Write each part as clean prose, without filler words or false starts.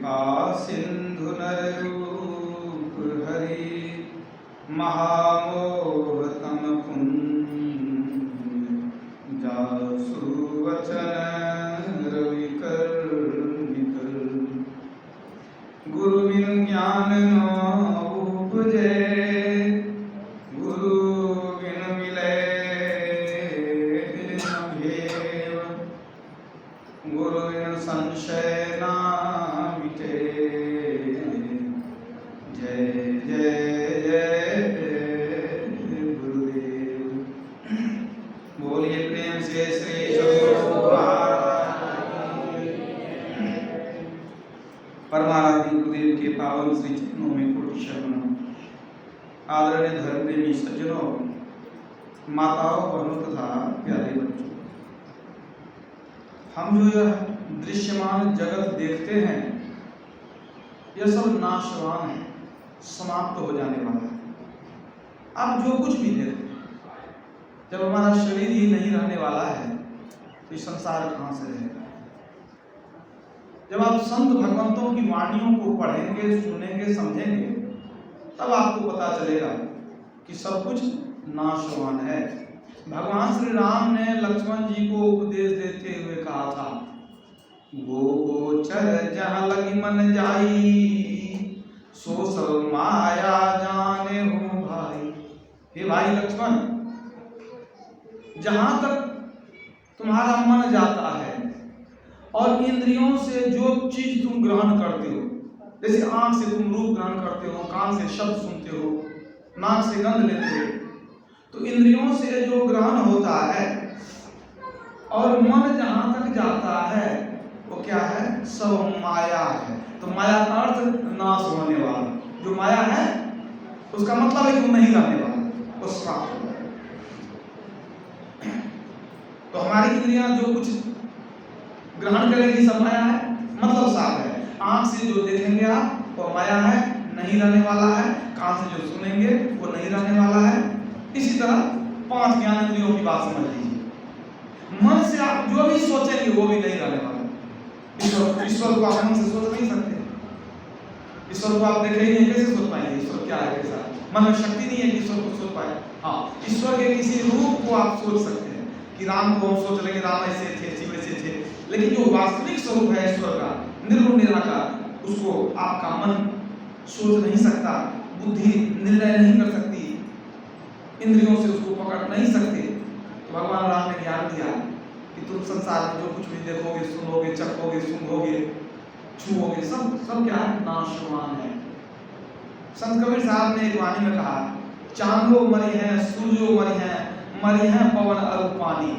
कृपा सिंधु नररूप हरि महामोह तम पुण्य जासु वचन रवि कर निकर गुरु बिनु ज्ञान न उपजे गुरु बिनु मिले न भेव गुरु बिनु संशय ना मिटे जय जय जय गुरुदेव। बोलिए प्रेम से श्री सद्गुरु परमाराध्य गुरुदेव के पावन श्री चरणों में कोटि शरण। आदरणीय धर्म प्रेमी सज्जनों, माताओं, बहनों तथा प्यारे बच्चों, हम जो यह दृश्यमान जगत देखते हैं यह सब नाशवान है, समाप्त हो जाने वाला है। आप जो कुछ भी देखते हैं, जब हमारा शरीर ही नहीं रहने वाला है तो ये संसार कहाँ से रहेगा। जब आप संत भगवंतों की वाणियों को पढ़ेंगे, सुनेंगे, समझेंगे, तब आपको पता चलेगा कि सब कुछ नाशवान है। भगवान श्री राम ने लक्ष्मण जी को उपदेश देते हुए कहा था, गोचर जहाँ लगी मन जाई सो सब माया जाने हो भाई। हे भाई लक्ष्मण, जहां तक तुम्हारा मन जाता है और इंद्रियों से जो चीज तुम ग्रहण करते हो, जैसे आंख से तुम रूप ग्रहण करते हो, कान से शब्द सुनते हो, नाक से गंध लेते हो, तो इंद्रियों से जो ग्रहण होता है और मन जहां तक जाता है वो क्या है? सब माया है। तो माया का अर्थ नाश होने वाला। जो माया है उसका मतलब है कि वो नहीं रहने वाला, वो समाप्त हो जाएगा। तो हमारी इंद्रियां जो कुछ ग्रहण करेगी सब माया है, मतलब साफ है। आंख से जो देखेंगे आप वो माया है, नहीं रहने वाला है। कान से जो सुनेंगे वो नहीं रहने वाला है। इसी तरह 5 ज्ञान इंद्रियों की बात समझ लीजिए। मन से आप जो भी सोचेंगे वो भी नहीं रहने वाला। ईश्वर को आप मन से सोच नहीं सकते। ईश्वर को आप देखे ही नहीं, कैसे सोच पाएंगे ईश्वर क्या है, कैसा? मन में शक्ति नहीं है कि ईश्वर को सोच पाए। हाँ, ईश्वर के किसी रूप को आप सोच सकते हैं कि राम को हम सोच लेंगे, राम ऐसे थे, शिव ऐसे थे, लेकिन जो वास्तविक स्वरूप है ईश्वर का, निर्गुण निराकार, उसको आपका मन सोच नहीं सकता, बुद्धि निर्णय नहीं कर सकती, इंद्रियों से उसको पकड़ नहीं सकते। तो भगवान राम ने ज्ञान दिया कि तुम संसार में जो कुछ भी देखोगे, सुनोगे, चखोगे, सूंघोगे, छूओगे, सब क्या है? नाशवान है। संत कबीर साहब ने एक वाणी में कहा, चांदो मरी है, सूर्यो मरी है पवन और पानी।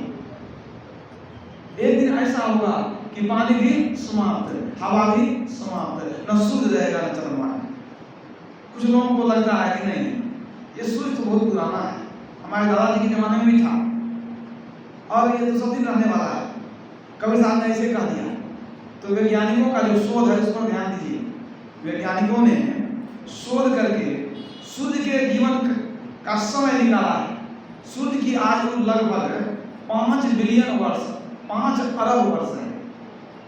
एक दिन ऐसा होगा कि पानी भी समाप्त, हवा भी समाप्त, न सूर्य रहेगा न चंद्रमा। कुछ लोगों को लगता है कि नहीं, ये सूर्य तो बहुत पुराना है, हमारे दादाजी के जमाने में भी था और ये तो सब दिन रहने वाला है। कबीर साहब ने ऐसे कह दिया। तो वैज्ञानिकों का जो शोध है उस पर ध्यान दीजिए। वैज्ञानिकों ने शोध करके सूर्य के जीवन का समय निकाला है। सूर्य की आयु लगभग 5 बिलियन वर्ष, 5 अरब वर्ष है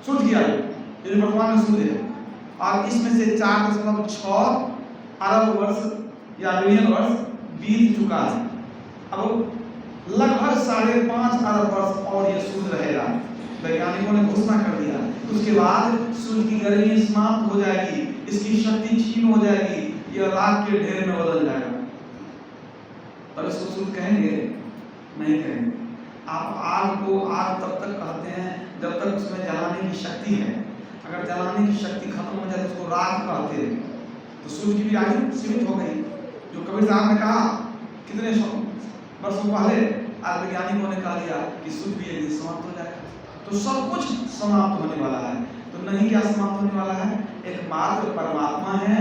सूर्य की आयु, जो वर्तमान में सूर्य है। और इसमें से 4.6 अरब वर्ष या बिलियन वर्ष बीत चुका है। अब लगभग 5.5 अरब वर्ष और ये सूर्य रहेगा। वैज्ञानिकों ने घोषणा कर दिया। उसके बाद सूर्य की गर्मी समाप्त हो जाएगी, इसकी शक्ति क्षीण हो जाएगी, यह राख के ढेर में बदल जाएगा। तब इसको सूर्य कहेंगे? नहीं कहेंगे। आप आग को आग तब तक कहते हैं जब तक उसमें जलाने की शक्ति है। अगर जलाने की शक्ति खत्म हो जाए तो उसको राख कहते हैं। तो सूर्य की भी आयु सीमित हो गई। जो कबीर साहब ने कहा कितने वर्षों पहले, आज वैज्ञानिकों ने कहा दिया कि सूर्य भी एक दिन समाप्त हो जाएगा। तो सब कुछ समाप्त होने वाला है। तो नहीं क्या समाप्त होने वाला है? एकमात्र परमात्मा है,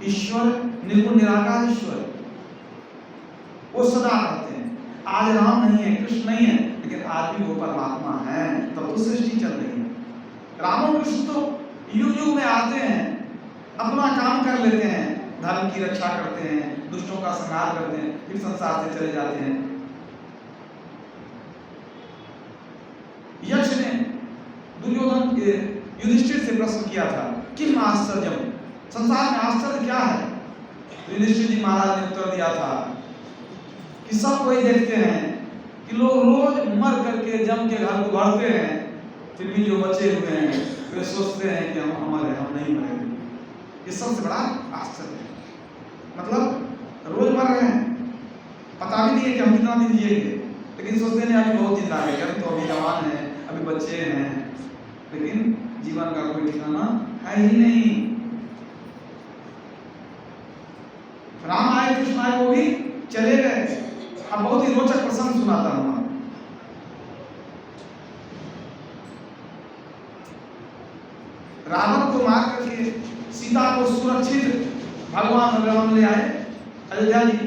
ईश्वर, निर्गुण निराकार ईश्वर। वो सदा रहते हैं। आज राम नहीं है, कृष्ण नहीं है, लेकिन आज भी वो परमात्मा है। तब तो सृष्टि चल रही है। राम और कृष्ण तो युग युग में आते हैं, अपना काम कर लेते हैं, धर्म की रक्षा करते हैं, दुष्टों का संहार करते हैं, फिर संसार से चले जाते हैं। यक्ष ने दुर्योधन के युधिष्ठिर से प्रश्न किया था किम आश्चर्यम, संसार में आश्चर्य क्या है? तो युधिष्ठिर जी महाराज ने उत्तर दिया था कि सब कोई देखते हैं कि लोग रोज मर करके जम के घर को भरते हैं, फिर भी जो बचे हुए हैं वे सोचते हैं कि हम अमर हैं, हम नहीं मरेंगे। ये सबसे बड़ा आश्चर्य है। मतलब रोज मर रहे हैं, पता भी नहीं है कि हम कितना दिन जिएंगे, लेकिन सोचते हैं अभी बहुत दिन आगे, अभी तो अभी जवान है, अभी बच्चे हैं, लेकिन जीवन का कोई ठिकाना है ही नहीं। राम आए, कृष्ण आए, वो भी चले गए। अब बहुत ही रोचक प्रसंग सुनाता हूं। रावण को मार करके सीता को सुरक्षित भगवान राम ले आए अयोध्या जी।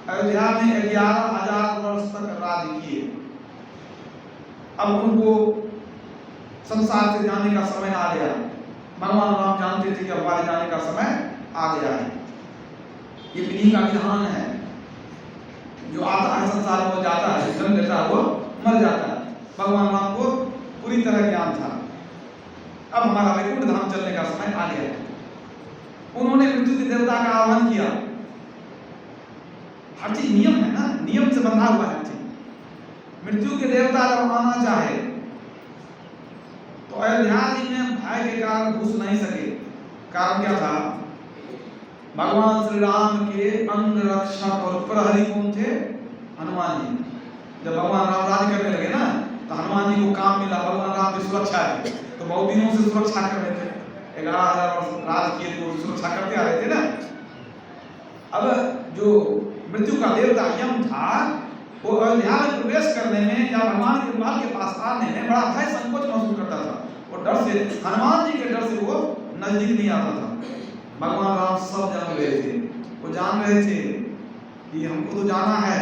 अयोध्या में 11,000 वर्ष तक राज्य किए। अब उनको संसार से जाने का समय आ गया। भगवान राम जानते थे कि हमारे जाने का समय आ गया है। ये विधि का विधान है, जो आता है संसार में वो जाता है, जन्म लेता है वो मर जाता है। भगवान राम को पूरी तरह ज्ञान था, अब हमारा वैकुंठ धाम चलने का समय आ गया है। उन्होंने मृत्यु के देवता का आह्वान किया। हर चीज नियम है ना, नियम से बंधा हुआ है चीज। मृत्यु के देवता जब आना चाहे तो अयोध्या जी में भय के कारण घुस नहीं सके। कारण क्या था? भगवान श्री राम के अंग रक्षक और प्रहरी कौन थे? हनुमान जी। जब भगवान राम राज करने लगे ना, तो हनुमान जी को काम मिला भगवान राम की सुरक्षा की, तो बहुत दिनों से सुरक्षा कर रहे थे। 11,000 वर्ष राज किए तो सुरक्षा करते आ रहे थे ना। अब जो मृत्यु का देवता यम था, वो अयोध्या में प्रवेश करने में या भगवान के महल के पास आने में बड़ा भय संकोच महसूस करता था, और डर से, हनुमान जी के डर से वो नजदीक नहीं आता था। भगवान राम सब जान रहे थे, वो जान रहे थे कि हमको तो जाना है,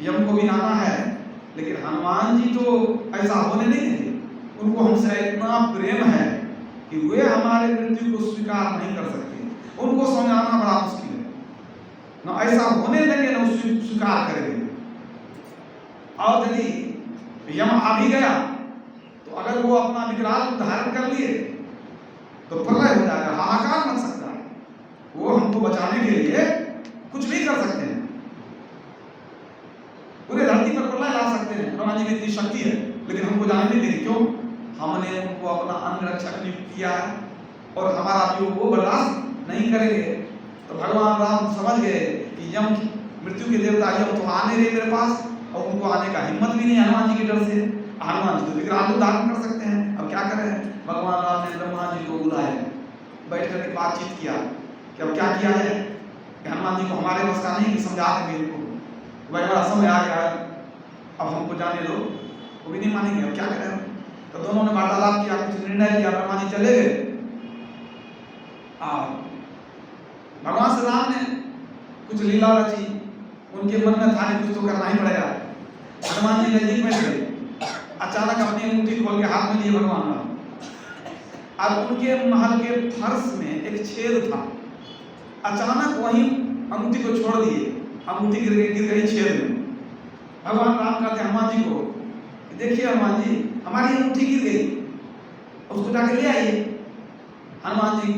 यम को भी आना है, लेकिन हनुमान जी तो ऐसा होने नहीं देते। उनको हमसे इतना प्रेम है कि वे हमारे मृत्यु को स्वीकार नहीं कर सकते। उनको समझाना बड़ा मुश्किल है, ना ऐसा होने देंगे ना स्वीकार करेंगे। और यदि यम आ भी गया तो अगर वो अपना विकराल रूप धारण कर लिए तो प्रलय हो जाएगा, हाहाकार मच सकता है। वो हमको बचाने के लिए कुछ भी कर सकते हैं, पूरे धरती पर प्रलय ला सकते हैं। हनुमान जी में इतनी शक्ति है, लेकिन हमको जाने नहीं देंगे। क्यों? हमने उनको अपना अंग रक्षक नियुक्त किया है, और हमारा जो वो बर्दाश्त नहीं करेंगे। तो भगवान राम समझ गए कि यम, मृत्यु के देवता यम तो आने रहे मेरे पास, और उनको आने का हिम्मत भी नहीं हनुमान जी के डर से। हनुमान जी तो विकराल रूप धारण कर सकते हैं, अब क्या करें? भगवान राम ने ब्रह्मा जी को बुलाया, बैठ करके बातचीत किया कि अब क्या किया जाए। हनुमान जी को हमारे बस का नहीं कि समझा देंगे इनको, भाई बड़ा समय आ गया है, अब हमको जाने दो। वो भी नहीं मानेंगे, अब क्या करें? तो दोनों ने वार्तालाप किया, कुछ निर्णय किया, ब्रह्मा जी चले गए। भगवान श्री राम ने कुछ लीला रची, उनके मन में था कि कुछ तो करना ही पड़ेगा। हनुमान जी नजदीक में थे, अचानक अपनी अंगूठी खोल के हाथ में लिए भगवान राम। अब उनके महल के फर्श में एक छेद था, अचानक वहीं अंगूठी को छोड़ दिए, अंगूठी गिर गई छेद में। भगवान राम कहते हनुमान जी को, देखिए हनुमान जी, हमारी अंगूठी गिर गई, उसको जाके ले आइए। हनुमान जी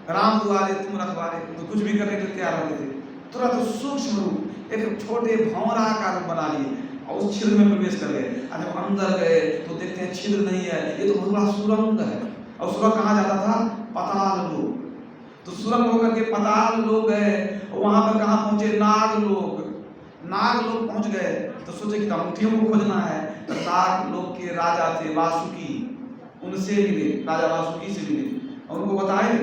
राम दुआरे तुम रखवारे, तो कुछ भी करने के लिए तैयार रहते थे। तुरंत सूक्ष्म रूप एक छोटे भंवरा का रूप बना लिए और उस छिद्र में प्रवेश कर गए। जब अंदर गए तो देखते हैं छिद्र नहीं है, ये तो बहुत बड़ा सुरंग है। और सुरंग कहाँ जाता था? पाताल लोक। तो सुरंग होकर के पाताल लोक गए, वहां पर कहाँ पहुंचे? नाग लोक। नाग लोक पहुंच गए तो सोचे कि अंगूठियों को खोजना है। तो नाग लोक के राजा थे वासुकी, उनसे मिले, राजा वासुकी से मिले और उनको बताए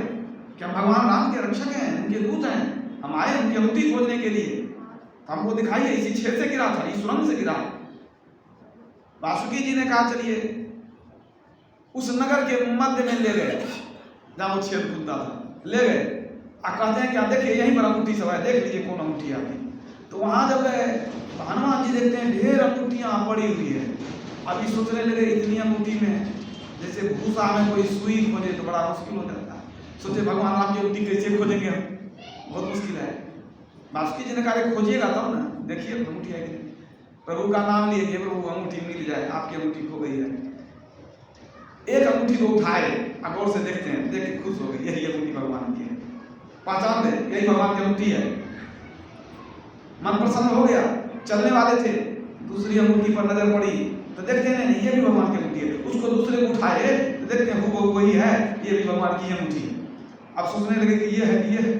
कि हम भगवान राम के रक्षक हैं, उनके दूत हैं, हम आए उनकी अंगूठी खोजने के लिए। हमको दिखाइए, इसी छेद से गिरा था, इस सुरंग से गिरा। वासुकी जी ने कहा चलिए उस नगर के मध्य में ले गए जहां वो छेद खुलता था, ले गए। कहते हैं क्या, देखिए यहीं पर अंगूठी सब है, देख लीजिए कौन अंगूठी आपकी। तो वहां जब गए तो हनुमान जी देखते हैं ढेर अंगूठियां पड़ी हुई है। अभी सोचने लगे इतनी अंगूठी में जैसे भूसा में कोई सुई खोजे तो बड़ा मुश्किल हो जाता है। सोचे भगवान राम की अंगूठी कैसे खोजेंगे हम, बहुत मुश्किल है। वासुकी जी ने कहा खोजिएगा तब ना, देखिए अंगूठी है कि नहीं। प्रभु का नाम लिए कि प्रभु अंगूठी मिल जाए, आपकी अंगूठी खो गई है। एक अंगूठी को उठाए गौर से देखते हैं, देख के खुश हो गए, यही अंगूठी भगवान की है, पहचान ले यही भगवान की अंगूठी है। मन प्रसन्न हो गया, चलने वाले थे, दूसरी अंगूठी पर नजर पड़ी तो देखते हैं नहीं ये भी भगवान की अंगूठी है, उसको दूसरे को उठाए तो देखते हैं वो वही है, ये भी भगवान की अंगूठी है। अब सोचने लगे कि ये है कि ये है।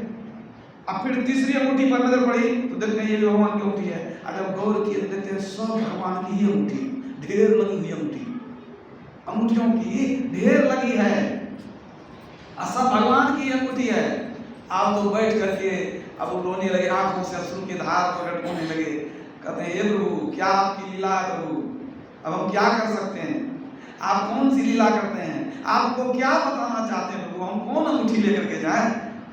अब फिर तीसरी अंगूठी पर नजर पड़ी तो देखते हैं ये भी भगवान की अंगूठी है। अगर गौर किए तो देखते हैं सब भगवान की ही अंगूठी, ढेर लगी हुई अंगूठी, अंगूठियों की ढेर लगी है, सब भगवान की अंगूठी है। आप तो बैठ करके अब वो रोने लगे, आंखों से अश्रु की धार प्रकट होने लगे, कहते हैं ये प्रभु क्या आपकी लीला है प्रभु, अब हम क्या कर सकते हैं, आप कौन सी लीला करते हैं, आपको क्या बताना चाहते हैं प्रभु, हम कौन अंगूठी लेकर के जाए,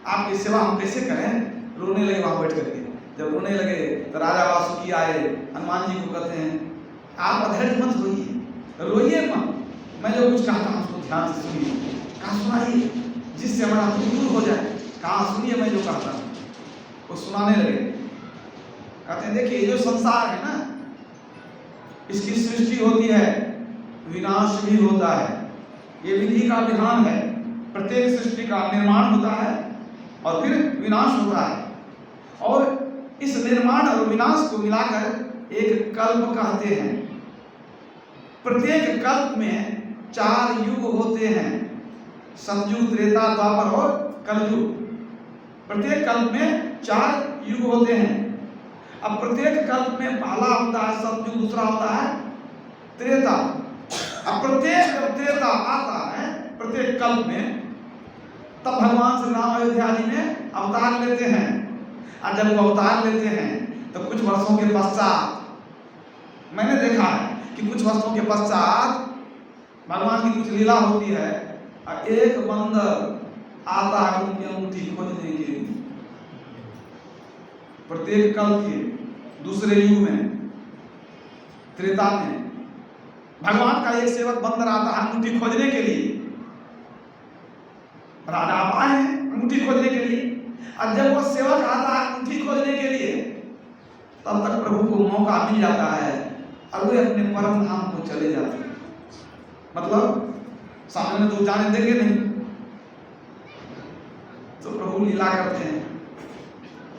आपकी सेवा हम कैसे करें। रोने लगे वहां बैठ करके। जब रोने लगे तो राजा वासुकी आए, हनुमान जी को कहते हैं आप अधैर्य मत होइए, रोइए मत, मैं जो कुछ कहता हूं उसको ध्यान से सुनिए, कहा सुनाइए जिससे हमारा दुख दूर हो जाए, कहा सुनिए मैं जो कहता हूं। वो सुनाने लगे, कहते हैं देखिए जो संसार है ना, इसकी सृष्टि होती है, विनाश भी होता है, ये विधि का विधान है, प्रत्येक सृष्टि का निर्माण होता है और फिर विनाश होता है, और इस निर्माण और विनाश को मिलाकर एक कल्प कहते हैं। प्रत्येक कल्प में 4 युग होते हैं, सतयुग, त्रेता, द्वापर और कलयुग। प्रत्येक कल्प में 4 युग होते हैं। अब प्रत्येक कल्प में पहला होता है सतयुग, दूसरा होता है त्रेता। अब प्रत्येक जब त्रेता आता है प्रत्येक कल्प में, तब भगवान श्री राम अयोध्या जी में अवतार लेते हैं। और जब वो अवतार लेते हैं तो कुछ वर्षों के पश्चात मैंने देखा है कि कुछ वर्षों के पश्चात भगवान की कुछ लीला होती है और एक बंदर आता है उनकी अंगूठी खोजने के लिए। प्रत्येक कल्प के दूसरे युग में, त्रेता में, भगवान का एक सेवक बंदर आता है अंगूठी खोजने के लिए। राजा आप आए हैं अंगूठी खोजने के लिए, और जब वो सेवक आता है अंगूठी खोजने के लिए, तब तक प्रभु को मौका मिल जाता है और वे अपने परम धाम को चले जाते हैं। मतलब सामने तो जाने देंगे नहीं, तो प्रभु लीला करते हैं,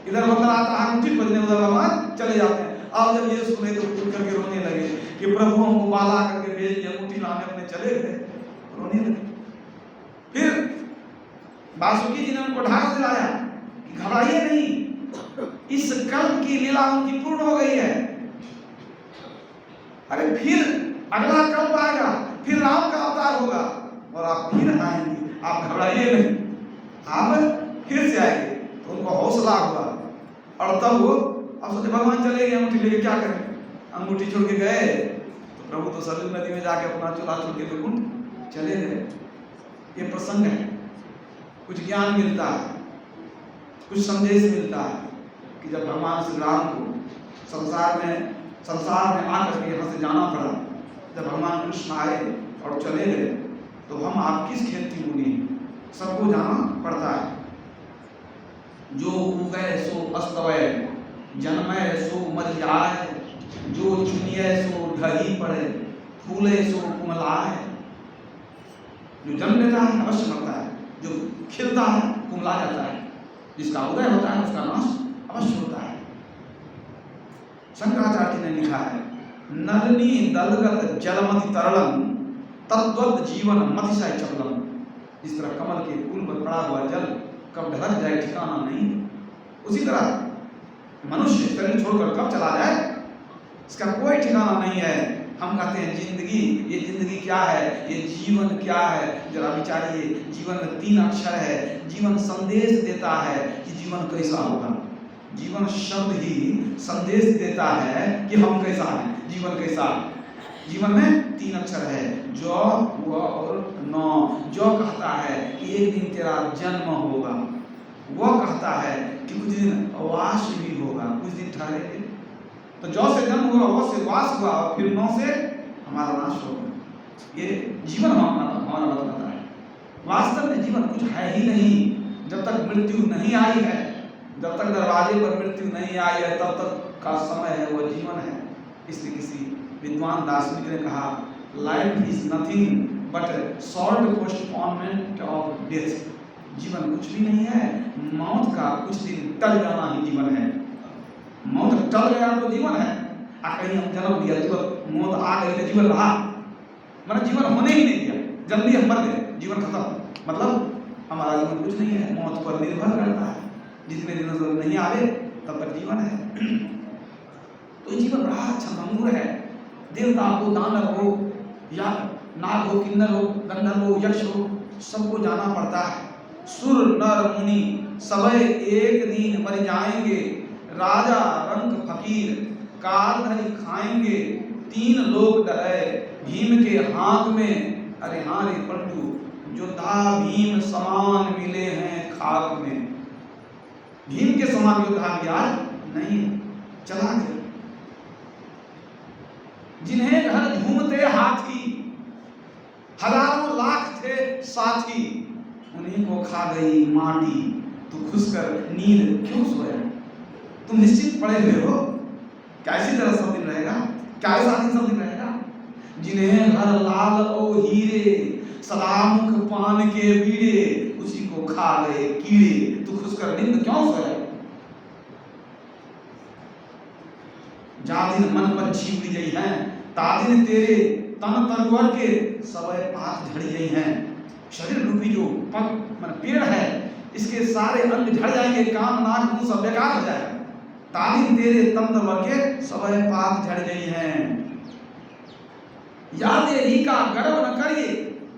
इधर बंदर आता है अंगूठी खोजने, उधर भगवान चले जाते हैं। अब जब ये सुने तो फूट करके रोने लगे कि प्रभु हमको बाला करके भेज दिया, अंगूठी लाने अपने चले गए, रोने लगे। फिर वासुकी जी ने उनको ढाक दिलाया कि घबराइए नहीं, इस कल्प की लीला उनकी पूर्ण हो गई है। अरे फिर अगला कल्प आएगा, फिर राम का अवतार होगा और आप फिर आएंगे, आप घबराइए नहीं, आप फिर से आएंगे। तो उनको हौसला हुआ और तब वो अब सोचे भगवान चले गए, अंगूठी लेके क्या करें, अंगूठी छोड़ के गए तो प्रभु तो सरयू नदी में जाके अपना चूल्हा छोड़ के वैकुंठ चले गए। ये प्रसंग है, कुछ ज्ञान मिलता है, कुछ संदेश मिलता है कि जब भगवान श्री राम को संसार में आकर के यहाँ से जाना पड़ा, जब भगवान कृष्ण आए और चले गए, तो हम आप किस खेत की मुनि, सबको जाना पड़ता है। जो उगय सो अस्तवय, जन्मय सो मर जाए, जो चुनिय सो ढही पड़े, फूले सो कुमलाए। जो जन्म लेता है अवश्य मरता है, जो खिलता है कुमला जाता है, जिसका उदय होता है उसका नाश अवश्य होता है। शंकराचार्य जी ने लिखा है, नलिनी दलगत जलमति तरलम तद्वत जीवन मतिशय चपलम। जिस तरह कमल के फूल पर पड़ा हुआ जल कब ढलक जाए ठिकाना नहीं, उसी तरह मनुष्य शरीर छोड़कर कब चला जाए इसका कोई ठिकाना नहीं है। हम कहते हैं जिंदगी, ये जिंदगी क्या है, ये जीवन क्या है, जरा विचारिए। जीवन में 3 अक्षर है, जीवन संदेश देता है कि जीवन कैसा होगा। जीवन शब्द ही संदेश देता है कि हम कैसा हैं, जीवन कैसा। जीवन में 3 अक्षर है, जो, व और न। जो कहता है कि एक दिन तेरा जन्म होगा, वो कहता है कि कुछ दिन वास भी होगा, कुछ दिन ठहरेंगे। तो जो से जन्म हुआ, वो से वास हुआ, और फिर 9 से हमारा नाश होगा। ये जीवन हमारा बताता है। वास्तव में जीवन कुछ है ही नहीं। जब तक मृत्यु नहीं आई है, जब तक दरवाजे पर मृत्यु नहीं आई है, तब तक का समय है वो जीवन है। इसलिए किसी विद्वान दार्शनिक ने कहा, life is nothing but short postponement of death. जीवन कुछ भी नहीं है, मौत का कुछ दिन टल जाना ही जीवन है। मौत टल गया तो जीवन है। कहीं हम जन्म लिया तो मौत आ गई तो जीवन रहा, मतलब जीवन होने ही नहीं दिया, जल्दी हम मर गए, जीवन खत्म। मतलब हमारा जीवन कुछ नहीं है, मौत पर निर्भर करता है। जितने दिन तक नहीं आवे तब तक जीवन है। तो जीवन बड़ा छंदमूर है। देवता हो, दानव हो, या नाग हो, किन्नर हो, गंधर्व हो, यक्ष हो, सबको जाना पड़ता है। सुर नर मुनि सबे एक दिन मर जाएंगे, राजा रंक फकीर काल धरी खाएंगे, तीन लोग डरे भीम के हाथ में, अरे हाँ रे पंडू योद्धा भीम समान मिले हैं खाक में। भीम के समान योद्धा भी आज नहीं, चला गया। जिन्हें घर झूमते हाथी, हजारों लाख थे साथी, उन्हीं को खा गई माटी, तू खुशकर नींद क्यों सोया। तुम निश्चित पड़े हुए हो, कैसी तरह सब दिन रहेगा, क्या ऐसा दिन सब दिन रहेगा। जिन्हें घर लाल ओ हीरे, सदा मुख पान के बीड़े, उसी को खा गए कीड़े, तू खुशकर नींद क्यों सोया। जादिन मन पर छीप ली गई हैं, तादिन तेरे तन तरुवर के सबे पात झड़ गई हैं। शरीर रूपी जो मन पेड़ है, इसके सारे अंग झड़ जाएंगे, कान नाक मुंह सब बेकार हो जाएगा। तादिन तेरे तन तरुवर के सबे पात झड़ गई हैं। याद ही का गर्व न करिए,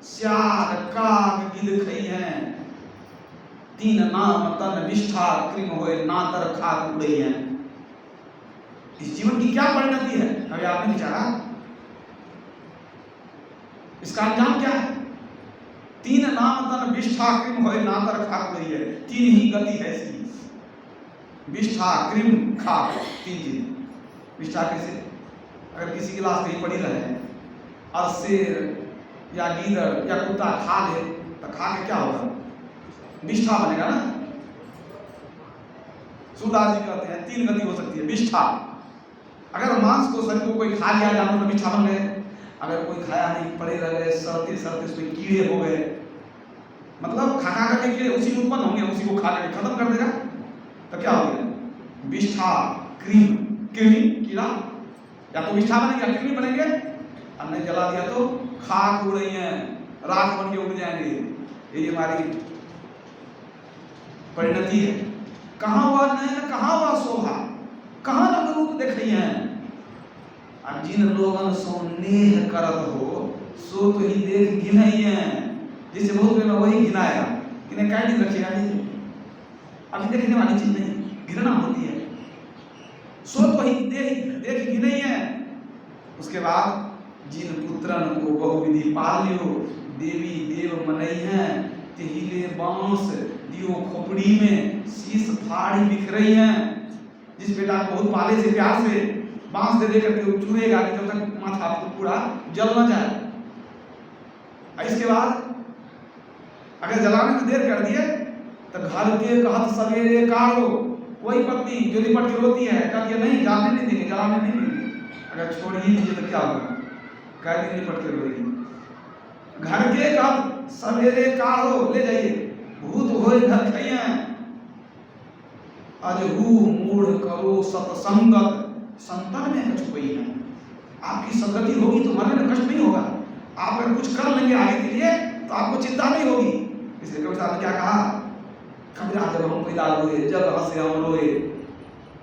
स्यार काग गिद खई हैं। तीन नाम तन विष्ठा कृम होए, ना तर खाक उड़ई हैं। इस जीवन की क्या परिणति है, अभी आपने विचारा, इसका अंजाम क्या है। तीन नाम तन विष्ठा कृम होए, ना तर खाक उड़ई है। तीन ही गति है इसकी, विष्ठा कृम खाक, तीन चीज। विष्ठा कैसे, अगर किसी की लाश कहीं पड़ी रहे और शेर या गीदड़ या कुत्ता खा ले तो खा के क्या होगा, विष्ठा बनेगा ना। सूरदास जी कहते हैं तीन गति हो सकती है विष्ठा। अगर मांस को शरीर को कोई खा लिया जानवर तो विष्ठा बन गए, अगर कोई खाया नहीं पड़े रह गए, सड़ते सड़ते उसमें कीड़े हो गए, मतलब खा खा करके कीड़े उसी में उत्पन्न होंगे, उसी को खा करके खत्म कर देगा, तो क्या हो गया विष्ठा कृमि, कृमि कीड़ा, या तो विष्ठा बनेंगे या कृमि बनेंगे। हमने जला दिया तो खाक उड़ रही है, राख बन के उड़ जाएंगे। ये हमारी परिणति है। कहाँ हुआ नैन, कहाँ हुआ शोभा, कहाँ रंग रूप देख रही हैं। और जिन लोगन सो नेह करत हो, सो तो ही देख घिनाई है। जिसे बहुत में वही घिनाएगा, किन्हें क्या दिन रखिएगा नहीं, अभी देखने वाली चीज नहीं, घृणा होती है। सो तो ही देख घिनाई है। उसके बाद जिन पुत्रन को बहुविधि पाल लियो, देवी देव मनई हैं, तिहिले बांस दियो खोपड़ी में, शीश फाड़ी बिखरई हैं। जिस बेटा को बहुत पाले से प्यार से बांस दे करके चुनेगा कि जब तक माथा पूरा जल न जाए। इसके बाद अगर जलाने में देर कर दिए तो घर के कहत सवेरे कारो, वही पत्नी जो लिपट के रोती है, कहती है नहीं जलाने नहीं देंगे, जलाने नहीं देंगे। अगर छोड़ ही दीजिए तो क्या होगा, कई दिन लिपट के रोएगी। घर के कहत सवेरे कारो, ले जाइए भूत होए घर खइया। अजहू मूढ़ करो सतसंगत, संतन में कछु पई है। आपकी संगति होगी तो मरने में कष्ट नहीं होगा। आप अगर कुछ कर लेंगे आगे के लिए तो आपको चिंता नहीं होगी। इसलिए कबीर साहब ने क्या कहा, कबीरा जब हम पैदा हुए, जब हंसे हम रोए।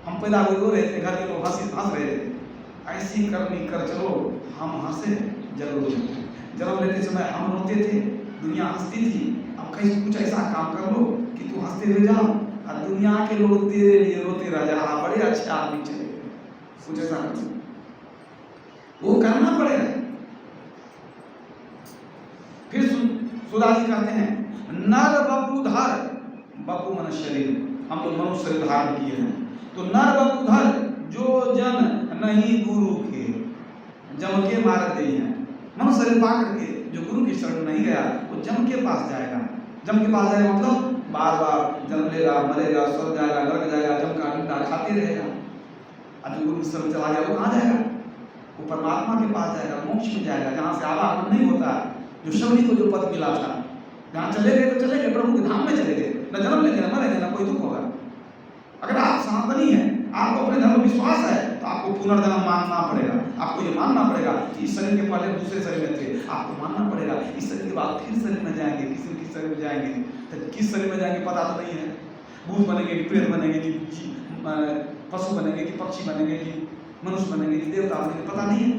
हम पैदा हुए रो रहे थे, घर के लोग हंस रहे थे। ऐसी करनी कर चलो, हम हंसे जरूर। जन्म लेते समय हम रोते थे, दुनिया हंसती थी। अब कहीं कुछ ऐसा काम कर लो कि तू हंसते हुए जाओ और दुनिया के लोग तेरे लिए रोते रह जा। बड़े अच्छे आदमी चले, कुछ ऐसा वो करना पड़ेगा। फिर सुदाजी कहते हैं नर बपुधर, बपु मन शरीर, हम लोग मनुष्य शरीर धारण किए हैं। तो नर बपुधर जो जन नहीं गुरु के, जम के मार गई हैं। मनुष्य शरीर पा करके जो गुरु की शरण नहीं गया वो जम के पास जाएगा। जम के पास जाएगा मतलब बार बार जन्म लेगा, मरेगा, स्वर्ग जाएगा, नरक जाएगा, जम का निंदा खाते रहेगा। और जो गुरु की शरण चला गया वो कहाँ जाएगा, वो परमात्मा के पास जाएगा, मोक्ष में जाएगा, जहाँ से आवागमन नहीं होता। जो शबरी को जो पद मिला था, जहाँ चले गए तो चले गए, प्रभु के धाम में चले गए, न जन्म लेंगे न मरेंगे न कोई दुख होगा। अगर आप सनातनी हैं, आपको अपने धर्म में विश्वास है, तो आपको पुनर्जन्म मानना पड़ेगा। आपको ये मानना पड़ेगा कि इस शरीर के पहले दूसरे शरीर में थे, आपको मानना पड़ेगा इस शरीर के बाद फिर शरीर में जाएंगे, किस शरीर में जाएंगे, तो किस शरीर में जाएंगे पता तो नहीं है। भूत बनेंगे कि प्रेत बनेंगे कि पशु बनेंगे कि पक्षी बनेंगे कि मनुष्य बनेंगे कि देवता बनेंगे, पता नहीं है।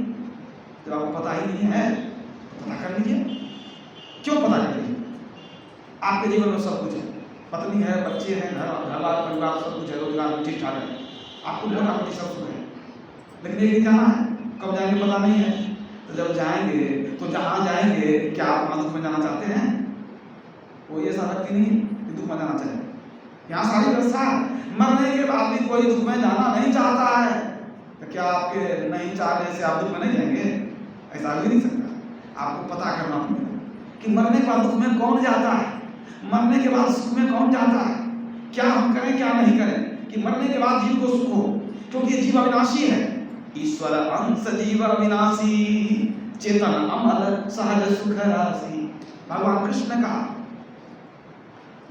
जब आपको पता ही नहीं है तो पता कर लीजिए। क्यों पता कर लीजिए? आपके जीवन में सब कुछ है, पत्नी है, बच्चे हैं, घर बार परिवार सब कुछ है, रोजगार में ठीक ठाक है, आपको मोटा मोटी सब कुछ है, लेकिन एक दिन जाना है, कब जाएंगे पता नहीं है। तो जब जाएंगे तो जहाँ जाएंगे, क्या आप वहाँ दुख में जाना चाहते हैं? कोई ऐसा व्यक्ति नहीं कि दुख में जाना चाहे। यहाँ सारी व्यवस्था, मरने के बाद भी कोई दुख में जाना नहीं चाहता है, तो क्या आपके नहीं चाहने से आप दुख में नहीं जाएंगे? ऐसा भी नहीं सकता। आपको पता करना पड़ेगा कि मरने के बाद दुख में कौन जाता है, मरने के बाद सुख में कौन जाता है, क्या हम करें क्या नहीं करें कि मरने के बाद जीव को सुख हो, क्योंकि ये जीव अविनाशी है। ईश्वर अंश जीव अविनाशी, चेतन अमल सहज सुख राशि। भगवान कृष्ण का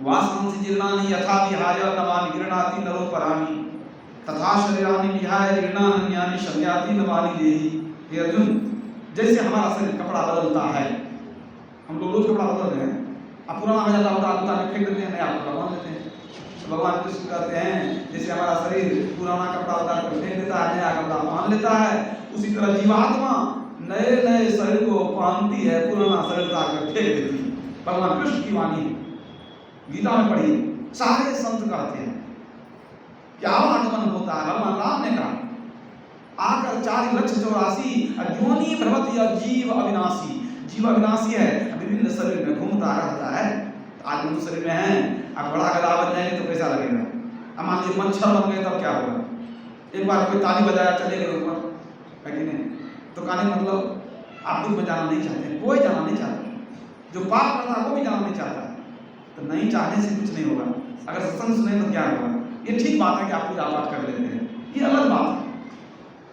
वासंसी जीर्णानि यथा विहाय नवानि गृह्णाति नरो पराणि, तथा शरीरानि विहाय गृह्णान्यानि शम्याति नवानि देहि। हे अर्जुन, जैसे हमारा शरीर कपड़ा बदलता है, हम लोग रोज कपड़ा बदल रहे हैं, अब पुराना हो जाता है उतार के फेंक देते हैं, नया कपड़ा बांध लेते हैं। तो भगवान कृष्ण कहते हैं जैसे हमारा शरीर पुराना कपड़ा उतार कर फेंक देता है, नया कपड़ा बांध लेता है, उसी तरह जीवात्मा नए नए शरीर को पहनती है, पुराना शरीर उतार कर फेंक देती है। भगवान कृष्ण की वाणी गीता में पढ़ी, सारे संत कहते हैं क्या आगमन होता है। भगवान राम ने कहा आकर 4,84,000 योनि भ्रमति जीव अविनाशी। जीव अविनाशी है, विभिन्न शरीर में घूमता रहता है। आज मनुष्य शरीर में है, अब बड़ा गधा बन जाएंगे तो कैसा लगेगा। अब मान लीजिए मच्छर बन गए तब क्या होगा? एक बार कोई ताली बजाया चले गए ऊपर, है कि नहीं? तो कहने मतलब आप दुख में जाना नहीं चाहते, कोई जाना नहीं चाहता। जो पाप करता है वो भी जाना नहीं चाहता। तो नहीं चाहने से कुछ नहीं होगा। अगर सत्संग सुने तो क्या होगा? ये ठीक बात है कि आप पूजा पाठ कर लेते हैं, ये अलग बात है,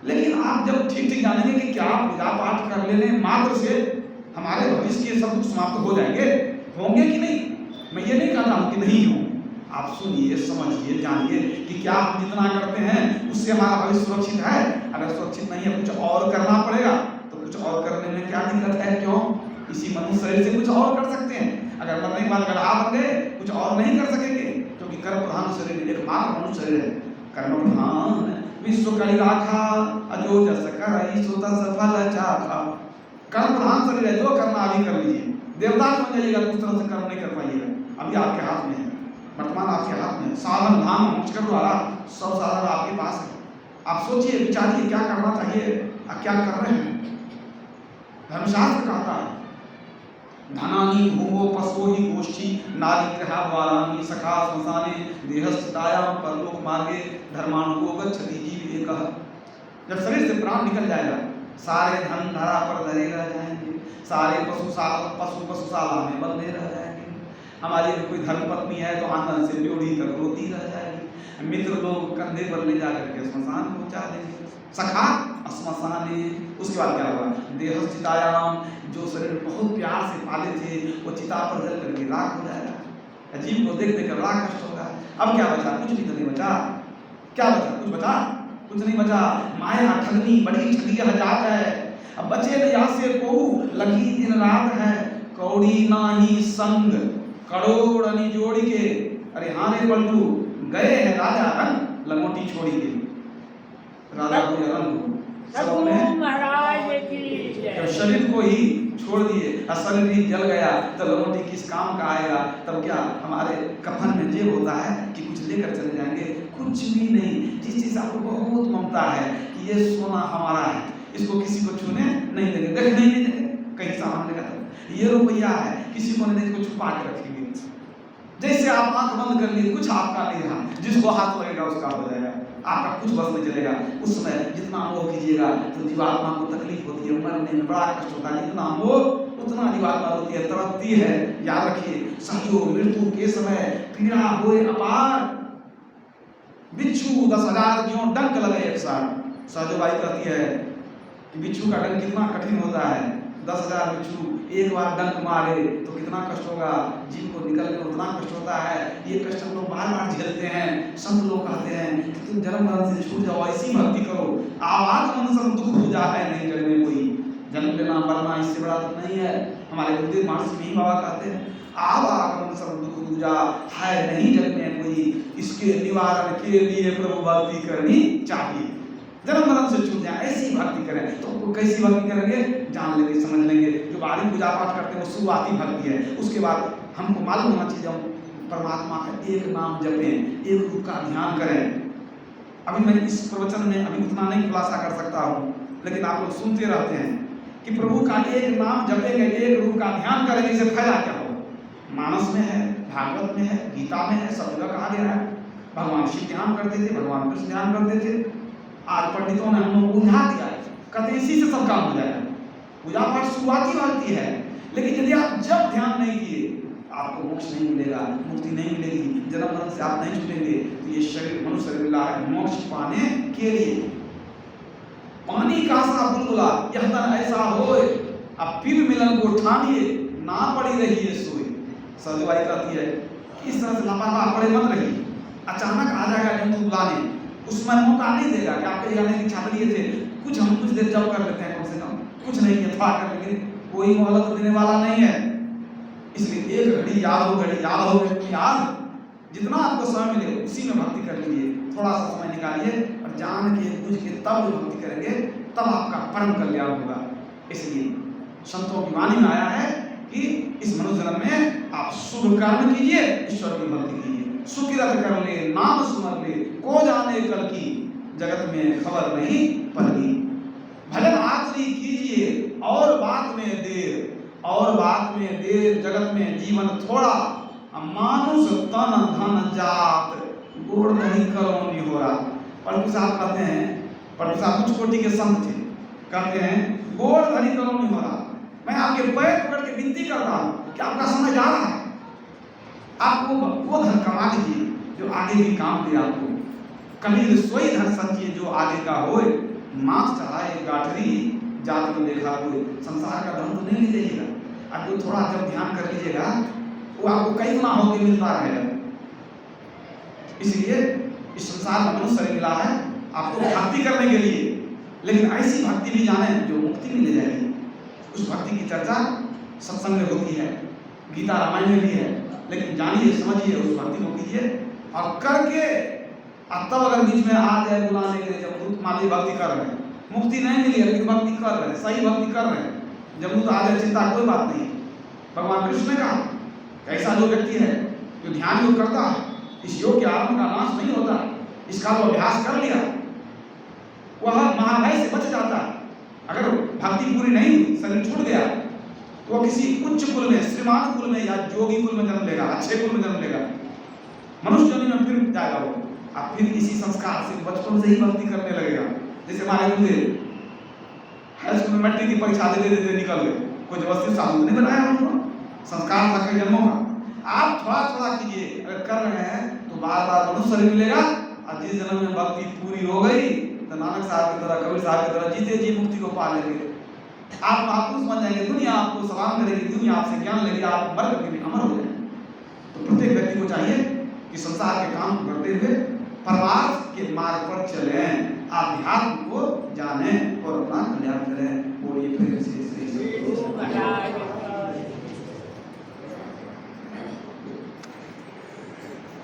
लेकिन आप जब ठीक ठीक जानेंगे कि क्या पूजा पाठ कर लेने मात्र से हमारे भविष्य के सब कुछ समाप्त हो जाएंगे, होंगे कि नहीं? मैं ये नहीं कहता हूँ कि नहीं हो, आप सुनिए, समझिए, जानिए कि क्या हम जितना करते हैं उससे हमारा भविष्य सुरक्षित है। अगर सुरक्षित नहीं है, कुछ और करना पड़ेगा। तो कुछ और करने में क्या दिक्कत है? क्यों? इसी मनुष्य शरीर से कुछ और कर सकते हैं। अगर मरने के बाद गधा बन गए, कुछ और नहीं कर सकेंगे, क्योंकि कर्म प्रधान शरीर एकमात्र मनुष्य शरीर है। कर्म प्रधान विश्व कली राखा, अजो जस करई सो तस फल चाखा। कर्म प्रधान शरीर है, जो करना अभी कर लीजिए। देवता बन जाइएगा तो उस तरह से कर्म नहीं कर पाइएगा। अभी आपके हाथ में है, वर्तमान आपके हाथ में। साधन धाम मोक्ष के द्वारा सब साधन आपके पास है। आप सोचिए, विचारिए क्या करना चाहिए और क्या कर रहे हैं। धर्मशास्त्र कहता है धनानि भूमो पशो ही गोष्ठी नारी गृहा द्वारानि सखा श्मशाने देहस्थितायां परलोक मार्गे धर्मानुगो गच्छति जीव एकः। जब शरीर से प्राण निकल जाएगा, सारे धन धरा पर धरे रह जाएंगे, सारे पशुशाला में बंधे रह जाएंगे। हमारी अगर कोई धर्म पत्नी है तो आंगन से ड्योढ़ी तक रोती रह जाएगी। मित्र लोग कंधे पर ले जाकर के श्मशान पहुंचा देंगे। सखा श्मशाने, उसके बाद क्या होगा? देहस्थितायाम, जो शरीर बहुत प्यार से पाले थे वो चिता पर जल करके राख हो जाएगा। जीव को देख देख कर बड़ा कष्ट होगा। अब क्या बचा? कुछ भी तो नहीं बचा। क्या बचा? कुछ बचा? कुछ नहीं बचा। माया ठगनी बड़ी ठगी जात है। अब बचे न यहाँ से को लगी दिन रात है, कौड़ी नाही संग करोड़ अनि जोड़ी के। अरे हाँ रे बंधु, गए हैं राजा रंग लंगोटी छोड़ी के। राजा को रंग शरीर को ही छोड़ दिए और शरीर ही जल गया तो लंगोटी किस काम का आएगा? तब क्या हमारे कफन में जेब होता है कि कुछ लेकर चले जाएंगे? कुछ भी नहीं। जिस चीज आपको बहुत ममता है कि ये सोना हमारा है, इसको किसी को छूने नहीं देंगे, देखने नहीं देंगे, कहीं सामान लेगा तो ये रुपया है, किसी को नहीं, इसको छुपा के रखेंगे। जैसे आप आंख बंद कर लिए, कुछ आपका नहीं रहा, जिसको हाथ लगेगा उसका हो जाएगा, आपका कुछ बस नहीं चलेगा। उस समय जितना मोह कीजिएगा तो जीवात्मा को तकलीफ होती है, मरने में बड़ा कष्ट होता है। जितना मोह उतना जीवात्मा होती है, तड़पती है। याद रखिए, सहयो मृत्यु के समय पीड़ा होए अपार, बिच्छू 10,000 क्यों डंक लगे एक साथ। सहजोबाई कहती है कि बिच्छू का डंक कितना कठिन होता है, 10,000 बिच्छू एक बार डंक मारे तो कितना कष्ट होगा, जीव को निकलने में उतना कष्ट होता है। ये कष्ट हम लोग बार बार झेलते हैं। संत लोग कहते हैं कि तुम जन्म मरण से छूट जाओ, ऐसी भक्ति करो। आवागमन सब दुख बुझा है, नहीं जग में कोई। जन्म लेना मरना इससे बड़ा दुख नहीं है। हमारे गुरुदेव मानसी में ही बाबा कहते हैं आवागमन सब दुख बुझा है, नहीं जग में कोई, इसके निवारण के लिए प्रभु भक्ति करनी चाहिए। जन्म मरण से छूट जाए ऐसी भक्ति करें। तो कैसी भक्ति करेंगे, जान लेंगे, समझ लेंगे। जो बारी पूजा पाठ करते हैं वो शुरुआती भक्ति है। उसके बाद हमको मालूम होना चाहिए हम परमात्मा का एक नाम जपें, एक रूप का ध्यान करें। अभी मैं इस प्रवचन में अभी उतना नहीं खुलासा कर सकता हूँ, लेकिन आप लोग सुनते रहते हैं कि प्रभु का एक नाम जपेंगे, एक रूप का ध्यान करेंगे, इससे फायदा क्या हो। मानस में है, भागवत में है, गीता में है, सब जगह कहा गया है। भगवान शिव ध्यान करते थे, भगवान कृष्ण ध्यान करते थे। आज पंडितों ने हम लोग बुझा दिया है, कहते इसी से सब काम हो जाएगा। पूजा पाठ शुरुआती भक्ति है, लेकिन यदि आप जब ध्यान नहीं किए आपको मोक्ष नहीं मिलेगा, मुक्ति नहीं मिलेगी, जन्म मरण से आप नहीं छूटेंगे। तो ये शरीर मनुष्य शरीर मिला है मोक्ष पाने के लिए। पानी का सा बुलबुला यह तन ऐसा होए, अब फिर मिलन को ठानिए, ना पड़ी रहिए सोए। सजवाई कहती है कि इस तरह से लापरवाह पड़े मत रहिए। अचानक आ जाएगा जब बुलाने, उसमें मौका नहीं देगा कि आपके जाने की छात्र लिए थे, कुछ देर जब कर लेते हैं, कम से कम कुछ नहीं किया था कर, लेकिन कोई मोहलत देने वाला नहीं है। इसलिए एक घड़ी याद हो, घड़ी याद हो, घड़ी याद, जितना आपको समय मिले उसी में भक्ति कर लीजिए। थोड़ा सा समय निकालिए और जान के बुझ के तब भक्ति करेंगे, तब आपका परम कल्याण होगा। इसलिए संतों की वाणी में आया है कि इस मनुष्य जन्म में आप शुभ कर्म कीजिए, ईश्वर की भक्ति कीजिए। सुकिरत कर ले, नाम सुमर ले, को जाने कल की, जगत में खबर नहीं पलकी। भजन आखिरी कीजिए और बात में देर, और बात में देर, जगत में जीवन थोड़ा, मानुष तन धन जात, गोड़ नहीं करो निहोरा। प्रभु साहब कहते हैं, प्रभु साहब कुछ कोटि के संत थे, कहते हैं गोड़ नहीं करो निहोरा, मैं आपके पैर पकड़ के विनती करता हूँ कि आपका समय जा रहा है, आप वो धन कमा लीजिए जो आगे भी काम दे आपको। कबीर सोई धन संचिए जो आगे का होए, माथ चढ़ाए गाठरी जात को देखा कोई। संसार का धन तो नहीं ले जाइएगा, आपको थोड़ा जब ध्यान कर लीजिएगा वो आपको कई गुना होके मिलता रहेगा। इसलिए इस संसार में मनुष्य शरीर मिला है आपको भक्ति करने के लिए, लेकिन ऐसी भक्ति भी जाने जो मुक्ति में ले जाएगी। उस भक्ति की चर्चा सत्संग में होती है, गीता रामायण में भी है, लेकिन जानिए समझिए उस भक्ति को कीजिए और करके। तब अगर बीच में आ जाए बुलाने के लिए, जब मान लीजिए भक्ति कर रहे हैं, मुक्ति नहीं मिली है लेकिन भक्ति कर रहे हैं, सही भक्ति कर रहे हैं, जब आ जाए चिंता कोई बात नहीं। भगवान कृष्ण ने कहा ऐसा जो व्यक्ति है जो ध्यान योग करता है, इस योग के आरंभ का नाश नहीं होता, इसका वो अभ्यास कर लिया वह महाभय से बच जाता है। अगर भक्ति पूरी नहीं हुई, शरीर छूट गया, तो वह किसी उच्च कुल में, श्रीमान कुल में या जोगी कुल में जन्म लेगा, अच्छे कुल में जन्म लेगा, मनुष्य योनि में फिर जाएगा वो। अब फिर इसी संस्कार से बचपन से ही भक्ति करने लगेगा। जैसे हमारे गुरुदेव हाई स्कूल में मैट्रिक की परीक्षा देते निकल गए, कोई जबरदस्ती साधु नहीं बनाया उनको, संस्कार था कई जन्मों का। आप थोड़ा थोड़ा कीजिए, अगर कर रहे हैं तो बार बार मनुष्य शरीर मिलेगा, और जिस जन्म में भक्ति पूरी हो गई तो नानक साहब की तरह, कबीर साहब की तरह जीते जी मुक्ति को पा लेंगे। आप महापुरुष बन जाएंगे, दुनिया आपको सलाम करेगी, दुनिया आपसे ज्ञान लेगी, आप मर करके भी अमर हो जाएंगे। तो प्रत्येक व्यक्ति को चाहिए कि संसार के काम करते हुए परमार्थ के मार्ग पर चलें, आध्यात्म को जानें और अपना कल्याण करें। बोलिए फिर से